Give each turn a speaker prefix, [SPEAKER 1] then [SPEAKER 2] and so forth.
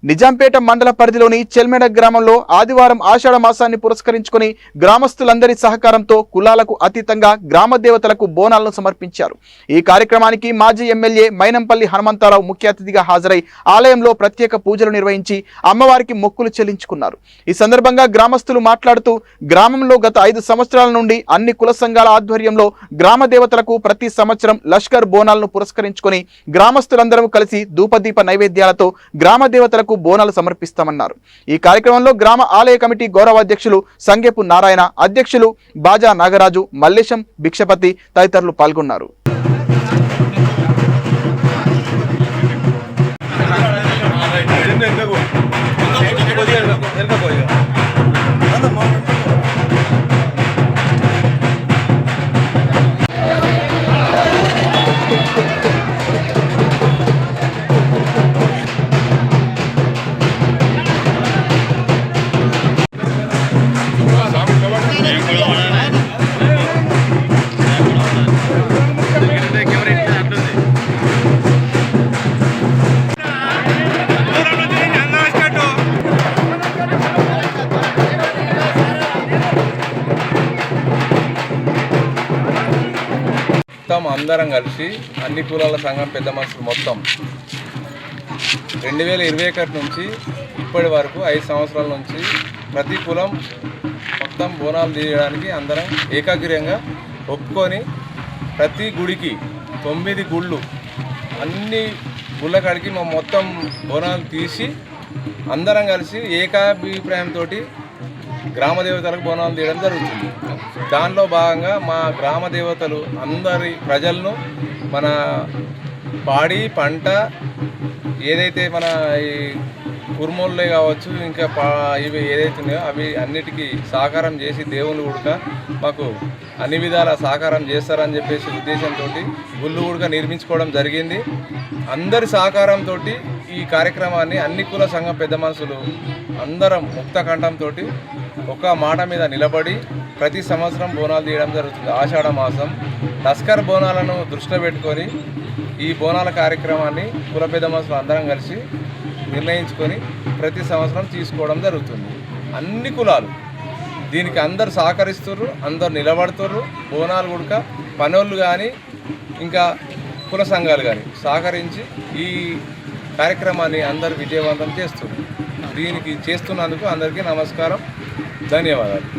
[SPEAKER 1] నిజాంపేట మండల పరిధిలోని చెల్మెడ గ్రామంలో ఆదివారం ఆషాఢ మాసాన్ని పురస్కరించుకొని గ్రామస్తులందరి సహకారంతో కులాలకు అతీతంగా గ్రామ దేవతలకు బోనాలను సమర్పించారు. ఈ కార్యక్రమానికి మాజీ ఎమ్మెల్యే మైనంపల్లి హనుమంతరావు ముఖ్య అతిథిగా హాజరై ఆలయంలో ప్రత్యేక పూజలు నిర్వహించి అమ్మవారికి మొక్కులు చెల్లించుకున్నారు. ఈ సందర్భంగా గ్రామస్తులు మాట్లాడుతూ గ్రామంలో గత 5 సంవత్సరాల నుండి అన్ని కుల సంఘాల ఆధ్వర్యంలో గ్రామ దేవతలకు ప్రతి సంవత్సరం లష్కర్ బోనాలను పురస్కరించుకొని గ్రామస్తులందరూ కలిసి ధూపదీప నైవేద్యాలతో గ్రామ దేవతలకు బోనాలు సమర్పిస్తామన్నారు. ఈ కార్యక్రమంలో గ్రామ ఆలయ కమిటీ గౌరవ అధ్యక్షులు సంగెపు నారాయణ, అధ్యక్షులు బాజా నాగరాజు, మల్లేశం, భిక్షపతి తదితరులు పాల్గొన్నారు.
[SPEAKER 2] అందరం కలిసి అన్ని కులాల సంఘం పెద్ద మనుషులు మొత్తం 2021 నుంచి ఇప్పటి వరకు 5 సంవత్సరాల నుంచి ప్రతి కులం మొత్తం బోనాలు తీయడానికి అందరం ఏకాగ్రీయంగా ఒప్పుకొని ప్రతి గుడికి 9 గుళ్ళు అన్ని గుళ్ళ కాడికి మేము మొత్తం బోనాలు తీసి అందరం కలిసి ఏకాభిప్రాయంతో గ్రామ దేవతలకు బోనాలు తీయడం జరుగుతుంది. దానిలో భాగంగా మా గ్రామ దేవతలు అందరి ప్రజలను మన పాడి పంట ఏదైతే మన ఈ కుర్మోళ్ళే కావచ్చు ఇంకా ఇవి ఏదైతే ఉన్నాయో అవి అన్నిటికీ సహకారం చేసి దేవుళ్ళు కూడా మాకు అన్ని విధాల సహకారం చేస్తారని చెప్పేసి ఉద్దేశంతో గుళ్ళు కూడా నిర్మించుకోవడం జరిగింది. అందరి సహకారంతో ఈ కార్యక్రమాన్ని అన్ని కుల సంఘం పెద్ద మనుషులు అందరం ముక్త కంఠంతో ఒక మాట మీద నిలబడి ప్రతి సంవత్సరం బోనాలు తీయడం జరుగుతుంది. ఆషాఢ మాసం లస్కర్ బోనాలను దృష్టిలో పెట్టుకొని ఈ బోనాల కార్యక్రమాన్ని కుల పెద్ద మనుషులు అందరం కలిసి నిర్ణయించుకొని ప్రతి సంవత్సరం తీసుకోవడం జరుగుతుంది. అన్ని కులాలు దీనికి అందరు సహకరిస్తుర్రు, అందరు నిలబడుతుర్రు. బోనాలు కూడా పనోళ్ళు కానీ ఇంకా కుల సంఘాలు కానీ సహకరించి ఈ కార్యక్రమాన్ని అందరు విజయవంతం చేస్తున్నారు. దీనికి చేస్తున్నందుకు అందరికీ నమస్కారం, ధన్యవాదాలు.